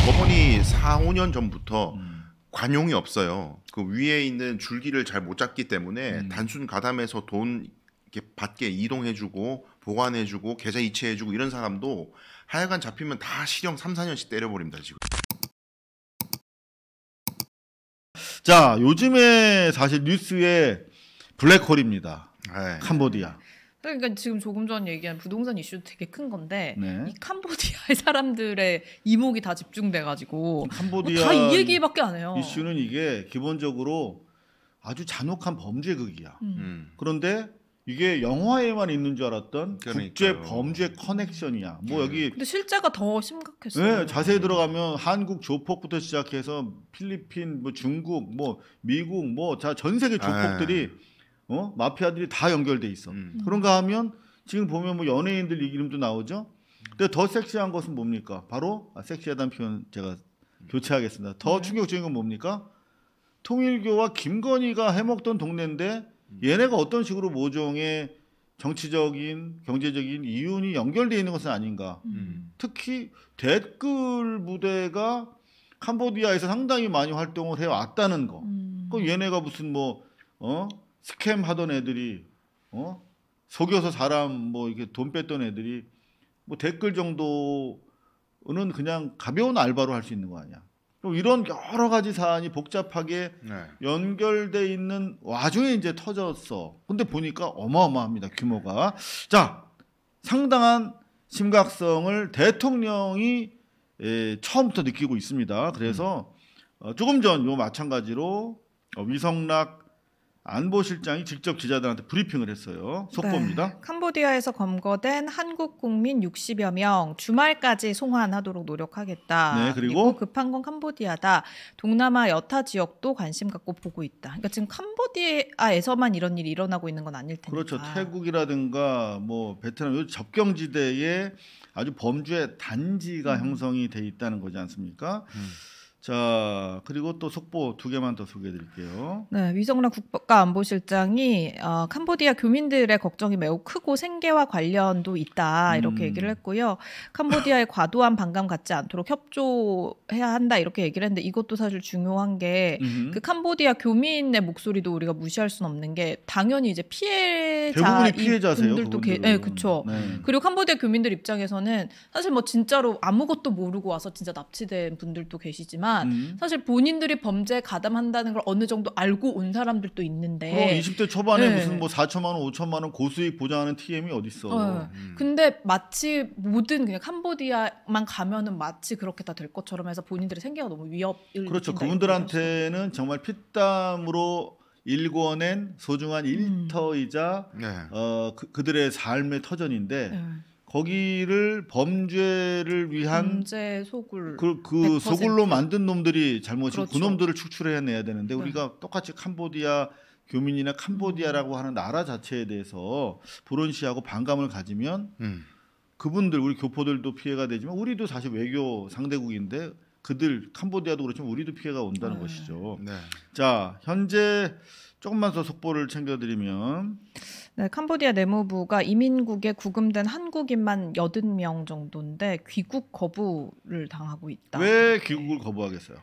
법원이 4, 5년 전부터 관용이 없어요. 그 위에 있는 줄기를 잘 못 잡기 때문에 단순 가담해서 돈 이렇게 받게 이동해주고 보관해주고 계좌 이체해주고 이런 사람도 하여간 잡히면 다 실형 3, 4년씩 때려버립니다 지금. 자, 요즘에 사실 뉴스의 블랙홀입니다. 네. 캄보디아. 그러니까 지금 조금 전 얘기한 부동산 이슈도 되게 큰 건데 네. 이 캄보디아의 사람들의 이목이 다 집중돼가지고 캄보디아 다 이 얘기밖에 안 해요. 이슈는 이게 기본적으로 아주 잔혹한 범죄극이야. 그런데 이게 영화에만 있는 줄 알았던 그러니까요. 국제 범죄 커넥션이야. 뭐 여기 근데 실제가 더 심각했어요. 네, 자세히 들어가면 한국 조폭부터 시작해서 필리핀, 뭐 중국, 뭐 미국, 뭐 전 세계 조폭들이 마피아들이 다 연결돼 있어. 그런가 하면 지금 보면 뭐 연예인들 이름도 나오죠. 근데 더 섹시한 것은 뭡니까? 바로 섹시하다는 표현 제가 교체하겠습니다. 더 충격적인 건 뭡니까? 통일교와 김건희가 해먹던 동네인데 얘네가 어떤 식으로 모종의 정치적인 경제적인 이윤이 연결되어 있는 것은 아닌가. 특히 댓글 부대가 캄보디아에서 상당히 많이 활동을 해왔다는 거. 그 얘네가 무슨 스캠 하던 애들이 속여서 사람 뭐 이렇게 돈 뺐던 애들이 뭐 댓글 정도는 그냥 가벼운 알바로 할 수 있는 거 아니야. 이런 여러 가지 사안이 복잡하게 연결돼 있는 와중에 이제 터졌어. 근데 보니까 어마어마합니다. 규모가. 자, 상당한 심각성을 대통령이 처음부터 느끼고 있습니다. 그래서 조금 전 요 마찬가지로 위성락 안보실장이 직접 기자들한테 브리핑을 했어요. 속보입니다. 네, 캄보디아에서 검거된 한국 국민 60여 명 주말까지 송환하도록 노력하겠다. 네, 그리고 급한 건 캄보디아다. 동남아 여타 지역도 관심 갖고 보고 있다. 그러니까 지금 캄보디아에서만 이런 일이 일어나고 있는 건 아닐 테니까. 그렇죠. 태국이라든가 뭐 베트남 요 접경지대에 아주 범죄 단지가 형성이 돼 있다는 거지 않습니까? 자, 그리고 또 속보 2개만 더 소개해드릴게요. 네, 위성락 국가안보실장이 캄보디아 교민들의 걱정이 매우 크고 생계와 관련도 있다 이렇게 얘기를 했고요. 캄보디아의 과도한 반감 갖지 않도록 협조해야 한다 이렇게 얘기를 했는데 이것도 사실 중요한 게 그 캄보디아 교민의 목소리도 우리가 무시할 수는 없는 게 당연히 이제 대부분이 피해자세요. 분들도 네, 그렇죠. 네. 그리고 캄보디아 교민들 입장에서는 사실 뭐 진짜로 아무것도 모르고 와서 진짜 납치된 분들도 계시지만 사실 본인들이 범죄에 가담한다는 걸 어느 정도 알고 온 사람들도 있는데 20대 초반에 네. 무슨 뭐 4천만 원, 5천만 원 고수익 보장하는 TM이 어딨어. 근데 마치 모든 그냥 캄보디아만 가면은 마치 그렇게 다 될 것처럼 해서 본인들의 생계가 너무 위협을 그렇죠. 느낀다, 그분들한테는 정말 피땀으로 일궈낸 소중한 일터이자 그들의 삶의 터전인데 거기를 범죄를 위한 범죄 소굴 그 100%. 소굴로 만든 놈들이 잘못이고 그렇죠. 그 놈들을 축출해내야 되는데 우리가 똑같이 캄보디아 교민이나 캄보디아라고 하는 나라 자체에 대해서 불온시하고 반감을 가지면 그분들 우리 교포들도 피해가 되지만 우리도 사실 외교 상대국인데 그들 캄보디아도 그렇지만 우리도 피해가 온다는 것이죠. 네. 자, 현재 조금만 더 속보를 챙겨드리면 네, 캄보디아 내무부가 이민국에 구금된 한국인만 80명 정도인데 귀국 거부를 당하고 있다. 왜 귀국을 거부하겠어요?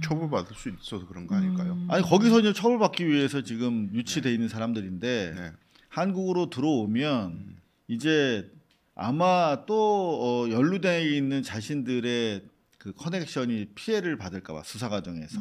처벌받을 수 있어서 그런 거 아닐까요? 아니 거기서 이제 처벌받기 위해서 지금 유치돼 있는 사람들인데 네. 한국으로 들어오면 이제 아마 또 연루되어 있는 자신들의 그 커넥션이 피해를 받을까봐 수사 과정에서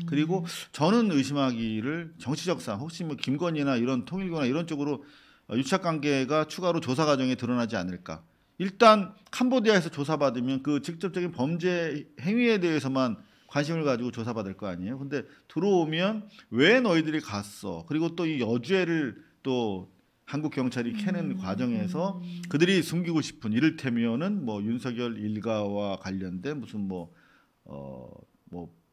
그리고 저는 의심하기를 정치적 사안 혹시 뭐 김건희나 이런 통일교나 이런 쪽으로 유착 관계가 추가로 조사 과정에 드러나지 않을까. 일단 캄보디아에서 조사받으면 그 직접적인 범죄 행위에 대해서만 관심을 가지고 조사받을 거 아니에요. 근데 들어오면 왜 너희들이 갔어? 그리고 또 이 여죄를 또 한국 경찰이 캐는 과정에서 그들이 숨기고 싶은 이를테면은 뭐 윤석열 일가와 관련된 무슨 뭐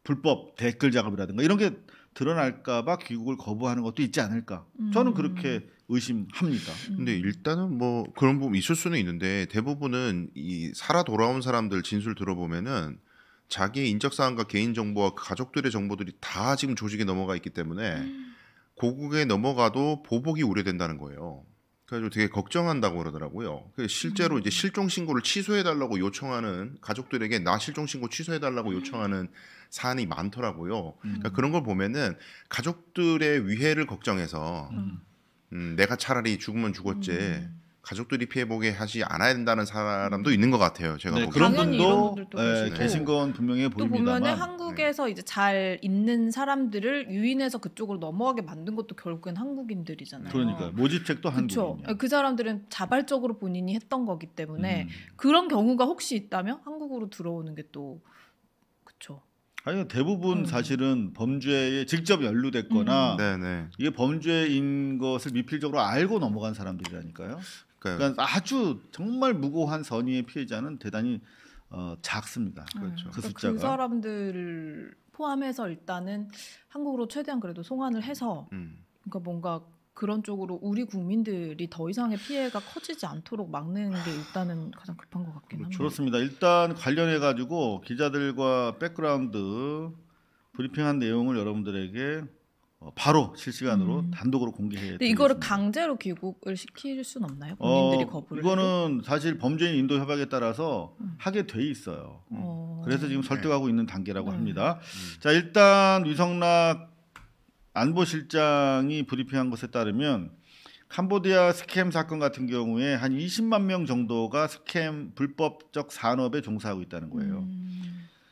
불법 댓글 작업이라든가 이런 게 드러날까봐 귀국을 거부하는 것도 있지 않을까. 저는 그렇게 의심합니다. 근데 일단은 뭐 그런 부분 있을 수는 있는데 대부분은 이 살아 돌아온 사람들 진술 들어보면은 자기의 인적 사항과 개인 정보와 가족들의 정보들이 다 지금 조직에 넘어가 있기 때문에 고국에 넘어가도 보복이 우려된다는 거예요. 그래가지고 되게 걱정한다고 그러더라고요. 실제로 이제 실종 신고를 취소해달라고 요청하는 가족들에게 나 실종 신고 취소해달라고 요청하는 사안이 많더라고요. 그러니까 그런 걸 보면은 가족들의 위해를 걱정해서 내가 차라리 죽으면 죽었지 가족들이 피해보게 하지 않아야 된다는 사람도 있는 것 같아요. 제가 네, 보기에는. 그런 당연히 이런 분도 분들도 네, 계시고. 계신 건 분명해 또 보입니다만 보면은 한국에서 이제 잘 있는 사람들을 유인해서 그쪽으로 넘어가게 만든 것도 결국엔 한국인들이잖아요. 그러니까 모집책도 그렇죠. 한국인이야. 그 사람들은 자발적으로 본인이 했던 거기 때문에 그런 경우가 혹시 있다면 한국으로 들어오는 게 또 그렇죠. 아니 대부분 사실은 범죄에 직접 연루됐거나 네네. 이게 범죄인 것을 미필적으로 알고 넘어간 사람들이라니까요. 그러니까 아주 정말 무고한 선의의 피해자는 대단히 작습니다. 그렇죠. 그 그러니까 숫자가. 그 사람들을 포함해서 일단은 한국으로 최대한 그래도 송환을 해서 그러니까 뭔가 그런 쪽으로 우리 국민들이 더 이상의 피해가 커지지 않도록 막는 게 일단은 가장 급한 것 같긴 합니다. 그렇습니다. 일단 관련해 가지고 기자들과 백그라운드 브리핑한 내용을 여러분들에게 바로 실시간으로 단독으로 공개해. 근데 이거를 강제로 귀국을 시킬 수는 없나요? 본인들이 거부를 해도? 이거는 사실 범죄인 인도 협약에 따라서 하게 돼 있어요. 그래서 지금 설득하고 있는 단계라고 합니다. 자, 일단 위성락 안보실장이 브리핑한 것에 따르면 캄보디아 스캠 사건 같은 경우에 한 20만 명 정도가 스캠 불법적 산업에 종사하고 있다는 거예요.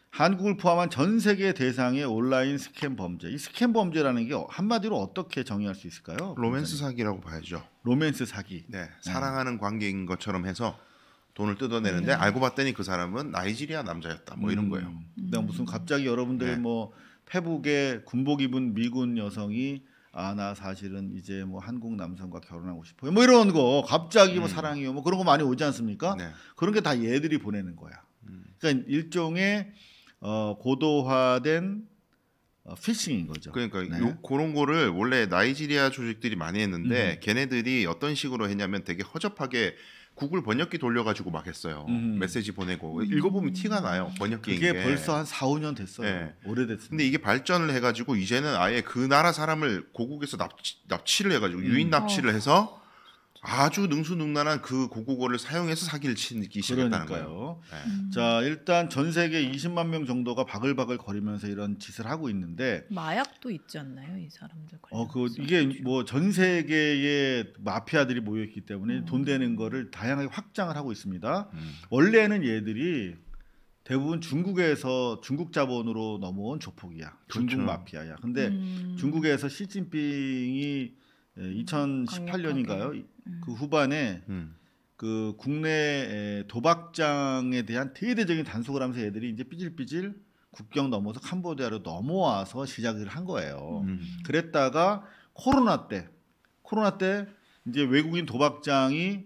한국을 포함한 전 세계 대상의 온라인 스캠 범죄. 이 스캠 범죄라는 게 한마디로 어떻게 정의할 수 있을까요? 로맨스 사기라고 봐야죠. 로맨스 사기. 네, 사랑하는 관계인 것처럼 해서 돈을 뜯어내는데 알고 봤더니 그 사람은 나이지리아 남자였다. 뭐 이런 거예요. 내가 무슨 갑자기 여러분들 뭐 페북에 군복 입은 미군 여성이 나 사실은 이제 뭐 한국 남성과 결혼하고 싶어요. 뭐 이런 거 갑자기 뭐 사랑이요. 뭐 그런 거 많이 오지 않습니까? 네. 그런 게 다 얘들이 보내는 거야. 그러니까 일종의 고도화된 피싱인 거죠. 그러니까 네. 그런 거를 원래 나이지리아 조직들이 많이 했는데 걔네들이 어떤 식으로 했냐면 되게 허접하게 구글 번역기 돌려가지고 막 했어요. 메시지 보내고 읽어보면 티가 나요. 번역기인 그게 게. 벌써 한 4, 5년 됐어요. 네. 오래됐습니다. 근데 이게 발전을 해가지고 이제는 아예 그 나라 사람을 고국에서 납치를 해가지고 유인 납치를 해서 아주 능수능란한 그 고국어를 사용해서 사기를 치기 시작했다는 거예요. 네. 자, 일단 전 세계 20만 명 정도가 바글바글 거리면서 이런 짓을 하고 있는데 마약도 있지 않나요, 이 사람들? 이게 뭐 전 세계의 마피아들이 모여 있기 때문에 돈 되는 거를 다양하게 확장을 하고 있습니다. 원래는 얘들이 대부분 중국에서 중국 자본으로 넘어온 조폭이야. 중국 그렇죠. 마피아야. 근데 중국에서 시진핑이 2018년인가요? 그 후반에 그 국내 도박장에 대한 대대적인 단속을 하면서 애들이 이제 삐질삐질 국경 넘어서 캄보디아로 넘어와서 시작을 한 거예요. 그랬다가 코로나 때 이제 외국인 도박장이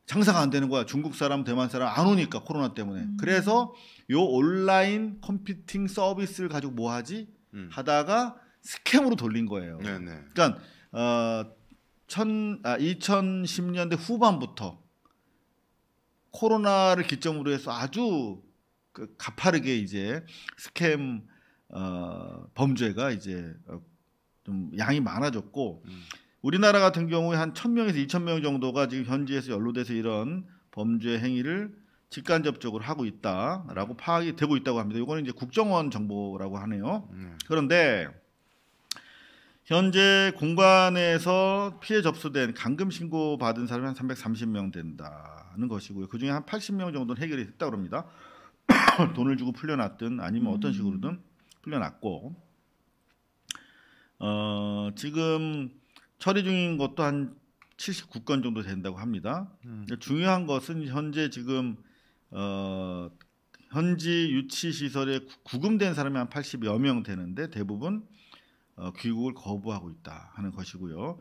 장사가 안 되는 거야. 중국 사람, 대만 사람 안 오니까 코로나 때문에. 그래서 요 온라인 컴퓨팅 서비스를 가지고 뭐 하지? 하다가 스캠으로 돌린 거예요. 네네. 그러니까 2010년대 후반부터 코로나를 기점으로 해서 아주 가파르게 이제 스캠 범죄가 이제 좀 양이 많아졌고 우리나라 같은 경우에 한 1,000명에서 2,000명 정도가 지금 현지에서 연루돼서 이런 범죄 행위를 직간접적으로 하고 있다라고 파악이 되고 있다고 합니다. 이거는 이제 국정원 정보라고 하네요. 그런데 현재 공관에서 피해 접수된 감금 신고 받은 사람이 한 330명 된다는 것이고요. 그중에 한 80명 정도는 해결이 됐다고 합니다. 돈을 주고 풀려났든 아니면 어떤 식으로든 풀려났고 지금 처리 중인 것도 한 79건 정도 된다고 합니다. 중요한 것은 현재 지금 현지 유치 시설에 구금된 사람이 한 80여 명 되는데 대부분 귀국을 거부하고 있다 하는 것이고요.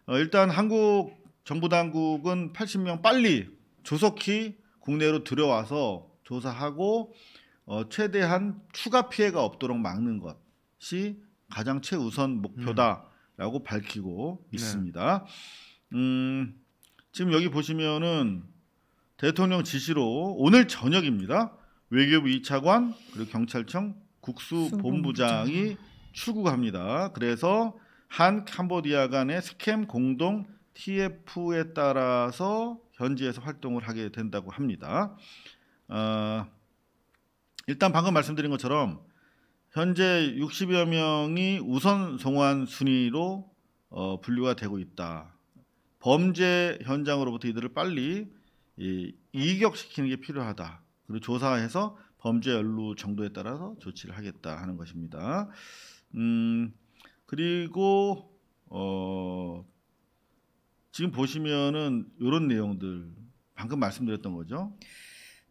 일단 한국 정부 당국은 80명 빨리 조속히 국내로 들여와서 조사하고 최대한 추가 피해가 없도록 막는 것이 가장 최우선 목표다라고 밝히고 있습니다. 지금 여기 보시면은 대통령 지시로 오늘 저녁입니다. 외교부 2차관 그리고 경찰청 국수본부장이 출국합니다. 그래서 한 캄보디아 간의 스캠 공동 TF에 따라서 현지에서 활동을 하게 된다고 합니다. 일단 방금 말씀드린 것처럼 현재 60여 명이 우선 송환 순위로 분류가 되고 있다. 범죄 현장으로부터 이들을 빨리 이격시키는 게 필요하다. 그리고 조사해서 범죄 연루 정도에 따라서 조치를 하겠다 하는 것입니다. 그리고 지금 보시면은 이런 내용들 방금 말씀드렸던 거죠.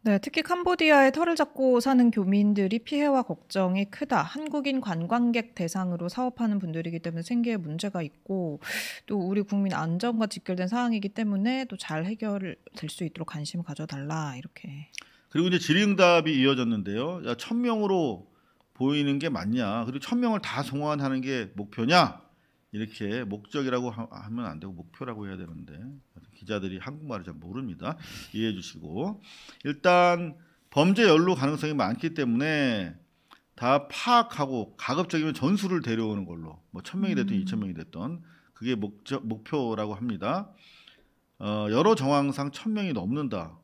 네, 특히 캄보디아에 터를 잡고 사는 교민들이 피해와 걱정이 크다. 한국인 관광객 대상으로 사업하는 분들이기 때문에 생계에 문제가 있고 또 우리 국민 안전과 직결된 사항이기 때문에 또 잘 해결될 수 있도록 관심을 가져달라 이렇게. 그리고 이제 질의응답이 이어졌는데요. 야, 1000명으로 보이는 게 맞냐? 그리고 1000명을 다 송환하는 게 목표냐? 이렇게 목적이라고 하면 안 되고 목표라고 해야 되는데 기자들이 한국말을 잘 모릅니다. 이해해 주시고 일단 범죄 연루 가능성이 많기 때문에 다 파악하고 가급적이면 전수를 데려오는 걸로 뭐 1000명이 됐든 2000명이 됐든 그게 목표라고 합니다. 여러 정황상 1000명이 넘는다.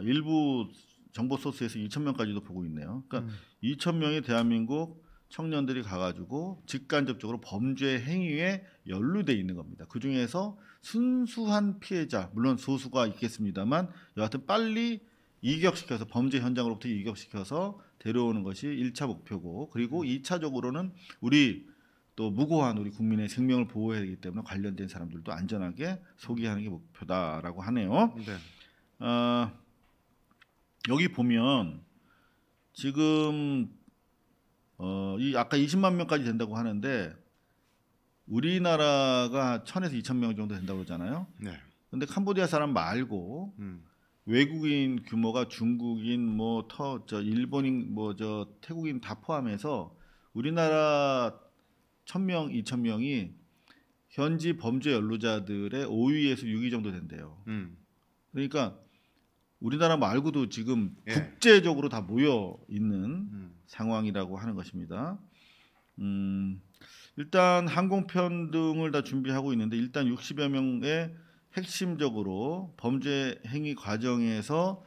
일부 정보 소스에서 2000명까지도 보고 있네요. 그러니까 2000명이 대한민국 청년들이 가가지고 직간접적으로 범죄 행위에 연루돼 있는 겁니다. 그 중에서 순수한 피해자, 물론 소수가 있겠습니다만 여하튼 빨리 이격시켜서 범죄 현장으로부터 이격시켜서 데려오는 것이 1차 목표고 그리고 2차적으로는 우리 또 무고한 우리 국민의 생명을 보호해야 되기 때문에 관련된 사람들도 안전하게 소개하는 게 목표다라고 하네요. 네. 여기 보면 지금 이 아까 20만 명까지 된다고 하는데 우리나라가 1000에서 2000명 정도 된다고 그러잖아요. 네. 근데 캄보디아 사람 말고 외국인 규모가 중국인 일본인 태국인 다 포함해서 우리나라 1000명, 2000명이 현지 범죄 연루자들의 5위에서 6위 정도 된대요. 그러니까 우리나라 말고도 지금 국제적으로 다 모여 있는 상황이라고 하는 것입니다. 일단 항공편 등을 다 준비하고 있는데 일단 60여 명의 핵심적으로 범죄 행위 과정에서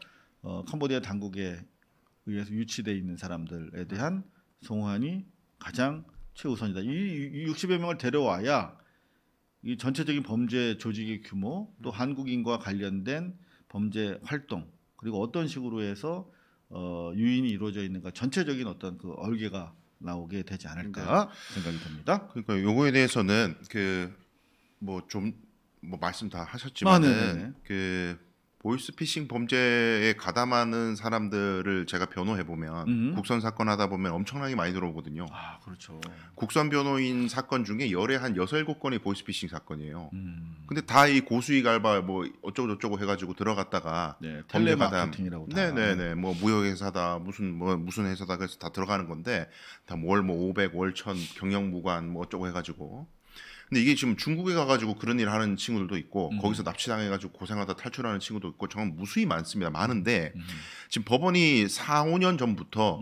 캄보디아 당국에 의해서 유치되어 있는 사람들에 대한 송환이 가장 최우선이다. 이 60여 명을 데려와야 이 전체적인 범죄 조직의 규모 또 한국인과 관련된 범죄 활동 그리고 어떤 식으로 해서 유인이 이루어져 있는가 전체적인 어떤 그 얼개가 나오게 되지 않을까 생각이 듭니다. 그러니까 요거에 대해서는 말씀 다 하셨지만은 보이스피싱 범죄에 가담하는 사람들을 제가 변호해 보면 국선 사건 하다 보면 엄청나게 많이 들어오거든요. 아, 그렇죠. 국선 변호인 사건 중에 열에 한 6-7건이 보이스피싱 사건이에요. 근데 다 이 고수익 알바 뭐 어쩌고 저쩌고 해가지고 들어갔다가 범죄 가담, 네네네, 뭐 무역회사다 무슨 회사다 그래서 다 들어가는 건데 다 월 500, 월 1000 경영 무관 뭐 어쩌고 해가지고. 근데 이게 지금 중국에 가가지고 그런 일을 하는 친구들도 있고 거기서 납치당해가지고 고생하다 탈출하는 친구도 있고 정말 무수히 많습니다. 많은데 지금 법원이 4-5년 전부터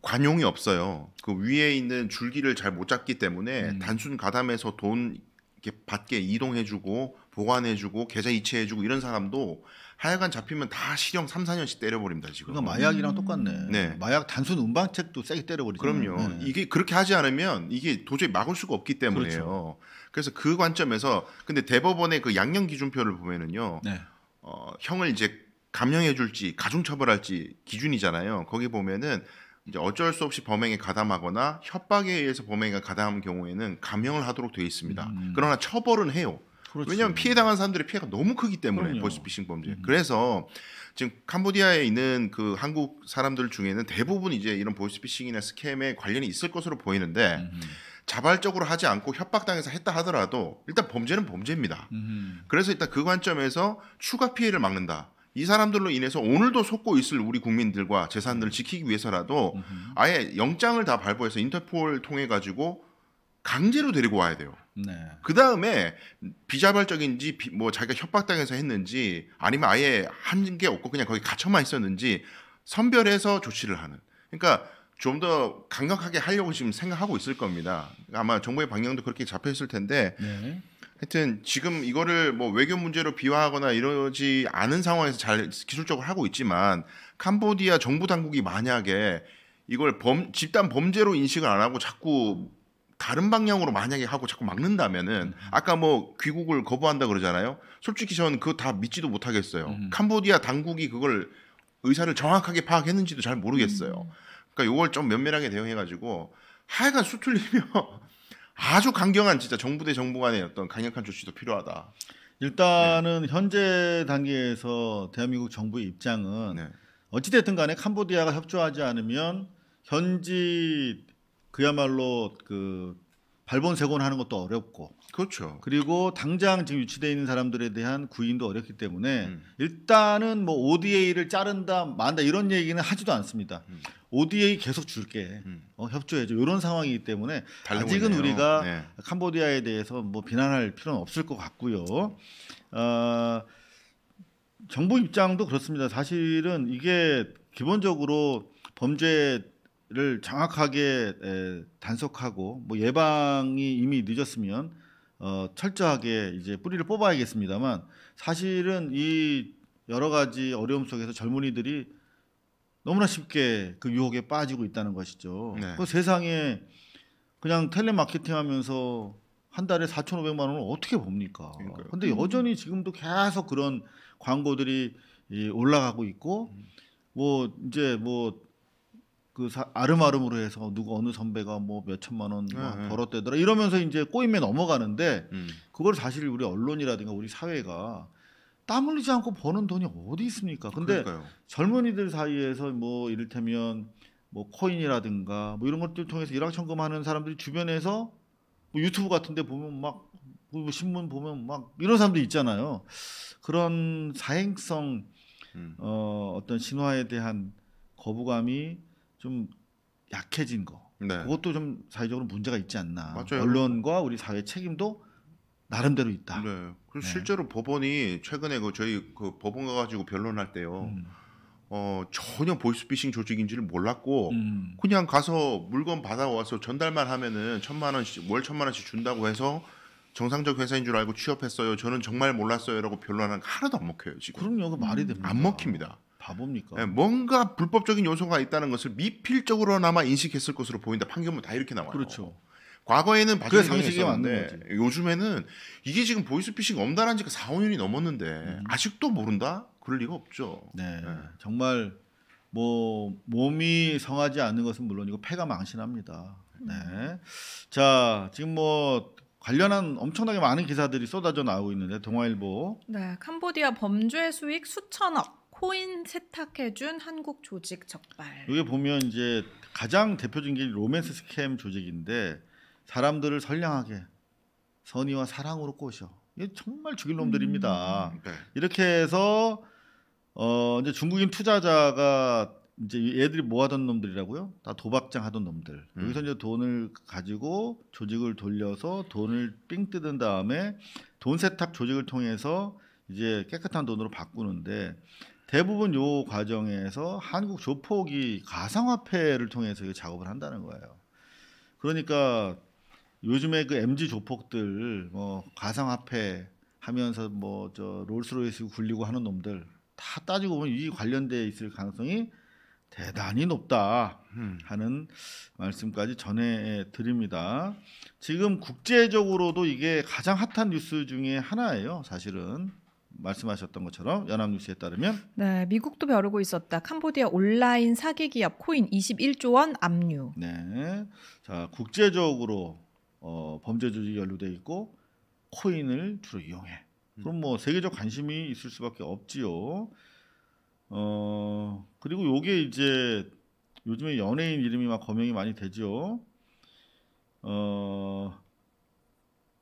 관용이 없어요. 그 위에 있는 줄기를 잘 못 잡기 때문에 단순 가담해서 돈 이렇게 받게 이동해주고 보관해주고 계좌 이체해주고 이런 사람도 하여간 잡히면 다 실형 3-4년씩 때려버립니다 지금. 그러니까 마약이랑 똑같네. 네. 마약 단순 운반책도 세게 때려버리죠. 그럼요. 네. 이게 그렇게 하지 않으면 이게 도저히 막을 수가 없기 때문에요. 그렇죠. 그래서 그 관점에서 근데 대법원의 그 양형 기준표를 보면은요, 형을 이제 감형해줄지 가중처벌할지 기준이잖아요. 거기 보면은 이제 어쩔 수 없이 범행에 가담하거나 협박에 의해서 범행에 가담한 경우에는 감형을 하도록 되어 있습니다. 그러나 처벌은 해요. 그렇지. 왜냐하면 피해당한 사람들의 피해가 너무 크기 때문에 보이스피싱 범죄. 그래서 지금 캄보디아에 있는 그 한국 사람들 중에는 대부분 이제 이런 보이스피싱이나 스캠에 관련이 있을 것으로 보이는데 자발적으로 하지 않고 협박당해서 했다 하더라도 일단 범죄는 범죄입니다. 그래서 일단 그 관점에서 추가 피해를 막는다. 이 사람들로 인해서 오늘도 속고 있을 우리 국민들과 재산들을 지키기 위해서라도 아예 영장을 다 발부해서 인터폴 통해 가지고 강제로 데리고 와야 돼요. 네. 그 다음에 비자발적인지 뭐 자기가 협박당해서 했는지 아니면 아예 한 게 없고 그냥 거기 갇혀만 있었는지 선별해서 조치를 하는. 그러니까 좀 더 강력하게 하려고 지금 생각하고 있을 겁니다. 아마 정부의 방향도 그렇게 잡혀 있을 텐데 하여튼 지금 이거를 뭐 외교 문제로 비화하거나 이러지 않은 상황에서 잘 기술적으로 하고 있지만 캄보디아 정부 당국이 만약에 이걸 집단 범죄로 인식을 안 하고 자꾸 다른 방향으로 만약에 하고 자꾸 막는다면은 아까 뭐 귀국을 거부한다 그러잖아요. 솔직히 저는 그거 다 믿지도 못하겠어요. 캄보디아 당국이 그걸 의사를 정확하게 파악했는지도 잘 모르겠어요. 그러니까 이걸 좀 면밀하게 대응해가지고 하여간 수틀리면 아주 강경한 진짜 정부 대 정부 간의 어떤 강력한 조치도 필요하다. 일단은 현재 단계에서 대한민국 정부의 입장은 네. 어찌됐든 간에 캄보디아가 협조하지 않으면 현지 그야말로 그 발본색원하는 것도 어렵고 그렇죠. 그리고 당장 지금 유치되어 있는 사람들에 대한 구인도 어렵기 때문에 일단은 뭐 ODA를 자른다 만다 이런 얘기는 하지도 않습니다. ODA 계속 줄게 협조해줘 이런 상황이기 때문에 아직은 있네요. 우리가 네. 캄보디아에 대해서 뭐 비난할 필요는 없을 것 같고요. 정부 입장도 그렇습니다. 사실은 이게 기본적으로 범죄를 정확하게 단속하고 뭐 예방이 이미 늦었으면 철저하게 이제 뿌리를 뽑아야겠습니다만 사실은 이 여러 가지 어려움 속에서 젊은이들이 너무나 쉽게 그 유혹에 빠지고 있다는 것이죠. 네. 그 세상에 그냥 텔레마케팅하면서 한 달에 4,500만 원을 어떻게 봅니까? 그러니까요. 근데 여전히 지금도 계속 그런 광고들이 올라가고 있고 뭐 이제 뭐 그 아름아름으로 해서 누구 어느 선배가 뭐 몇 천만 원 벌었대더라 이러면서 이제 꼬임에 넘어가는데 그걸 사실 우리 언론이라든가 우리 사회가 땀 흘리지 않고 버는 돈이 어디 있습니까? 근데 그러니까요. 젊은이들 사이에서 뭐 이를테면 뭐 코인이라든가 뭐 이런 것들 통해서 일확천금하는 사람들이 주변에서 뭐 유튜브 같은데 보면 막 뭐 신문 보면 막 이런 사람들 있잖아요. 그런 사행성 어떤 신화에 대한 거부감이 좀 약해진 거. 네. 그것도 좀 사회적으로 문제가 있지 않나. 맞아요. 언론과 우리 사회 책임도 나름대로 있다. 네. 그리고 네. 실제로 법원이 최근에 저희 법원 가가지고 변론할 때요. 전혀 보이스피싱 조직인지를 몰랐고 그냥 가서 물건 받아와서 전달만 하면은 1,000만 원씩 월 1,000만 원씩 준다고 해서 정상적 회사인 줄 알고 취업했어요. 저는 정말 몰랐어요라고 변론하는 거 하나도 안 먹혀요 지금. 그럼요, 그 말이 됩니다. 안 먹힙니다. 바보입니까? 네, 뭔가 불법적인 요소가 있다는 것을 미필적으로나마 인식했을 것으로 보인다. 판결문 다 이렇게 나와요. 그렇죠. 과거에는 그게 봐주는 상식에 맞는 있었는데 요즘에는 이게 지금 보이스피싱 엄단한 지가 4, 5년이 넘었는데 아직도 모른다? 그럴 리가 없죠. 네, 네. 정말 뭐 몸이 성하지 않는 것은 물론이고 폐가 망신합니다. 네, 자 지금 뭐 관련한 엄청나게 많은 기사들이 쏟아져 나오고 있는데 동아일보. 네, 캄보디아 범죄 수익 수천억 코인 세탁해준 한국 조직 적발. 여기 보면 이제 가장 대표적인 게 로맨스 스캠 조직인데 사람들을 선량하게 선의와 사랑으로 꼬셔. 이게 정말 죽일 놈들입니다. 네. 이렇게 해서 이제 중국인 투자자가 이제 얘들이 뭐 하던 놈들이라고요? 다 도박장 하던 놈들. 여기서 이제 돈을 가지고 조직을 돌려서 돈을 삥 뜯은 다음에 돈 세탁 조직을 통해서 이제 깨끗한 돈으로 바꾸는데 대부분 요 과정에서 한국 조폭이 가상화폐를 통해서 이 작업을 한다는 거예요. 그러니까 요즘에 그 MZ 조폭들 뭐 가상화폐 하면서 뭐 저 롤스로이스 굴리고 하는 놈들 다 따지고 보면 이 관련돼 있을 가능성이 대단히 높다 하는 말씀까지 전해 드립니다. 지금 국제적으로도 이게 가장 핫한 뉴스 중에 하나예요. 사실은 말씀하셨던 것처럼 연합뉴스에 따르면 네, 미국도 벼르고 있었다. 캄보디아 온라인 사기 기업 코인 21조 원 압류. 네, 자 국제적으로 범죄 조직이 연루돼 있고 코인을 주로 이용해. 그럼 뭐 세계적 관심이 있을 수밖에 없지요. 그리고 요게 이제 요즘에 연예인 이름이 막 거명이 많이 되죠.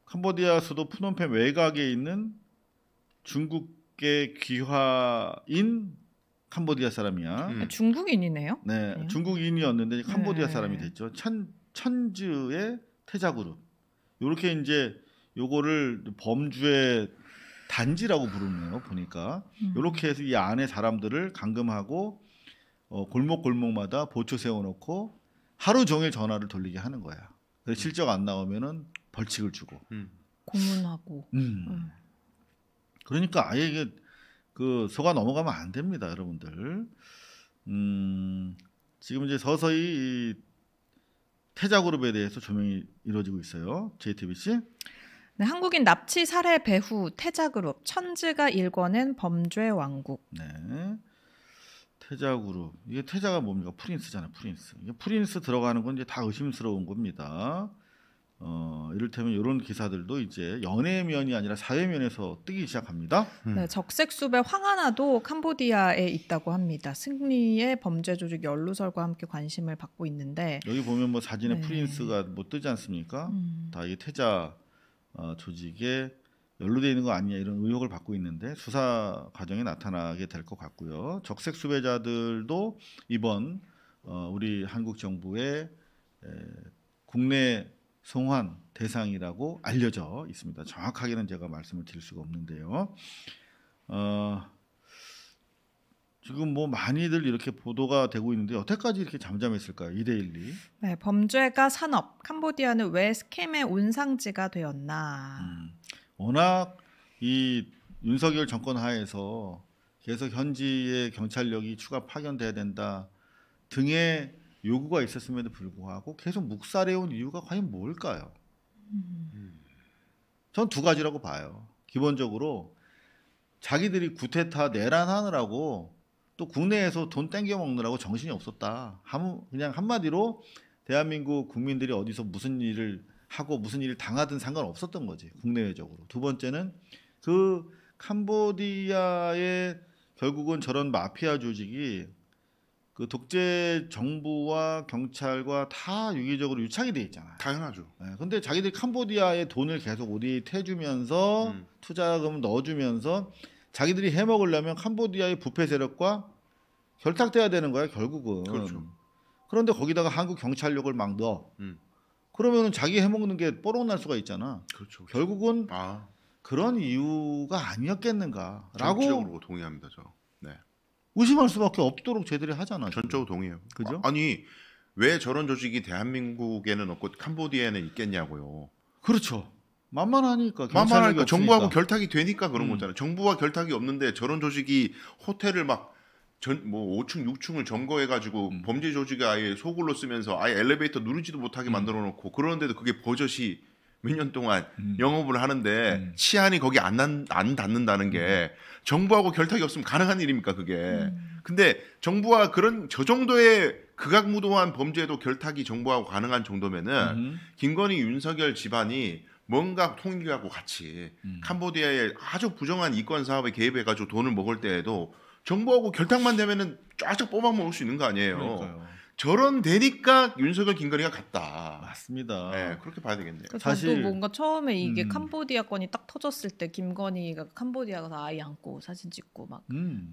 캄보디아 수도 푸놈펜 외곽에 있는 중국계 귀화인 캄보디아 사람이야. 중국인이네요. 네, 그래요? 중국인이었는데 캄보디아 네. 사람이 됐죠. 천즈의 태자그룹. 요렇게 이제 요거를 범주의 단지라고 부르네요. 보니까 요렇게 해서 이 안에 사람들을 감금하고 골목골목마다 보초 세워놓고 하루 종일 전화를 돌리게 하는 거야. 그래서 실적 안 나오면은 벌칙을 주고 고문하고. 그러니까 아예 이게 그 속아 넘어가면 안 됩니다, 여러분들. 지금 이제 서서히 이 태자그룹에 대해서 조명이 이루어지고 있어요. JTBC. 네, 한국인 납치 살해 배후 태자그룹 천지가 일궈낸 범죄 왕국. 네. 태자그룹. 이게 태자가 뭡니까? 프린스잖아요. 프린스. 이게 프린스 들어가는 건 이제 다 의심스러운 겁니다. 이를테면 이런 기사들도 이제 연예면이 아니라 사회면에서 뜨기 시작합니다. 네, 적색숲의 황하나도 캄보디아에 있다고 합니다. 승리의 범죄 조직 연루설과 함께 관심을 받고 있는데 여기 보면 뭐 사진에 네. 프린스가 뭐 뜨지 않습니까? 다 이게 태자 조직에 연루되어 있는 거 아니냐 이런 의혹을 받고 있는데 수사 과정에 나타나게 될 것 같고요. 적색 수배자들도 이번 우리 한국 정부의 국내 송환 대상이라고 알려져 있습니다. 정확하게는 제가 말씀을 드릴 수가 없는데요. 지금 뭐 많이들 이렇게 보도가 되고 있는데 여태까지 이렇게 잠잠했을까요? 이데일리. 네, 범죄가 산업 캄보디아는 왜 스캠의 온상지가 되었나? 워낙 이 윤석열 정권 하에서 계속 현지의 경찰력이 추가 파견돼야 된다 등의 요구가 있었음에도 불구하고 계속 묵살해온 이유가 과연 뭘까요? 전 두 가지라고 봐요. 기본적으로 자기들이 구테타 내란하느라고 또 국내에서 돈 땡겨 먹느라고 정신이 없었다. 그냥 한마디로 대한민국 국민들이 어디서 무슨 일을 하고 무슨 일을 당하든 상관없었던 거지. 국내외적으로. 두 번째는 그 캄보디아의 결국은 저런 마피아 조직이 그 독재 정부와 경찰과 다 유기적으로 유착이 돼 있잖아요. 당연하죠. 네, 근데 자기들이 캄보디아에 돈을 계속 오디트해주면서 투자금 넣어주면서 자기들이 해먹으려면 캄보디아의 부패 세력과 결탁돼야 되는 거야 결국은. 그렇죠. 그런데 거기다가 한국 경찰력을 막 넣어. 그러면은 자기 해먹는 게 뽀록 날 수가 있잖아. 그렇죠. 결국은 그런 이유가 아니었겠는가라고 전적으로 동의합니다. 저. 네. 의심할 수밖에 없도록 쟤들이 하잖아. 전적으로 동의해요. 그죠? 아니 왜 저런 조직이 대한민국에는 없고 캄보디아에는 있겠냐고요. 그렇죠. 만만하니까. 만만하니까 정부하고 결탁이 되니까 그런 거잖아요. 정부와 결탁이 없는데 저런 조직이 호텔을 막 뭐 5층, 6층을 점거해가지고 범죄 조직을 아예 소굴로 쓰면서 아예 엘리베이터 누르지도 못하게 만들어놓고 그러는데도 그게 버젓이 몇 년 동안 영업을 하는데 치안이 거기 안 닿는다는 게 정부하고 결탁이 없으면 가능한 일입니까 그게. 근데 정부와 저 정도의 극악무도한 범죄도 결탁이 정부하고 가능한 정도면은 김건희 윤석열 집안이 뭔가 통일하고 같이 캄보디아에 아주 부정한 이권 사업에 개입해가지고 돈을 먹을 때에도 정부하고 결탁만 되면은 쫙쫙 뽑아 먹을 수 있는 거 아니에요. 그러니까요. 저런 되니까 윤석열 김건희가 갔다. 맞습니다. 네, 그렇게 봐야 되겠네요. 사실 저도 뭔가 처음에 이게 캄보디아 건이 딱 터졌을 때 김건희가 캄보디아 가서 아이 안고 사진 찍고 막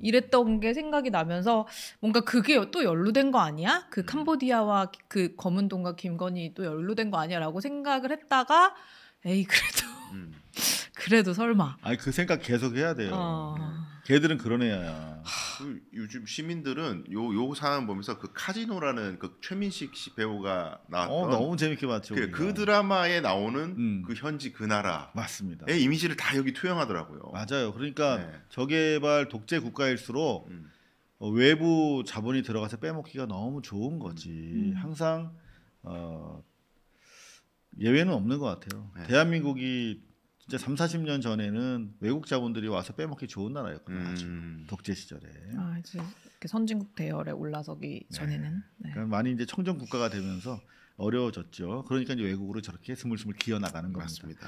이랬던 게 생각이 나면서 뭔가 그게 또 연루된 거 아니야? 그 캄보디아와 그 검은동과 김건희 또 연루된 거 아니야라고 생각을 했다가 에이 그래도 설마. 아니 그 생각 계속 해야 돼요. 걔들은 그런 애야. 요즘 시민들은 요 사안 보면서 그 카지노라는 그 최민식 씨 배우가 나왔던 너무 재밌게 봤죠. 그 드라마에 나오는 그 현지 그 나라의 맞습니다. 이미지를 다 여기 투영하더라고요. 맞아요. 그러니까 저개발 독재 국가일수록 외부 자본이 들어가서 빼먹기가 너무 좋은 거지. 항상 예외는 없는 것 같아요. 네. 대한민국이 진짜 30-40년 전에는 외국 자본들이 와서 빼먹기 좋은 나라였거든요. 아주 독재 시절에. 이제 이렇게 선진국 대열에 올라서기 전에는. 네. 그러니까 많이 이제 청정 국가가 되면서 어려워졌죠. 그러니까 이제 외국으로 저렇게 스물스물 기어 나가는 겁니다. 맞습니다.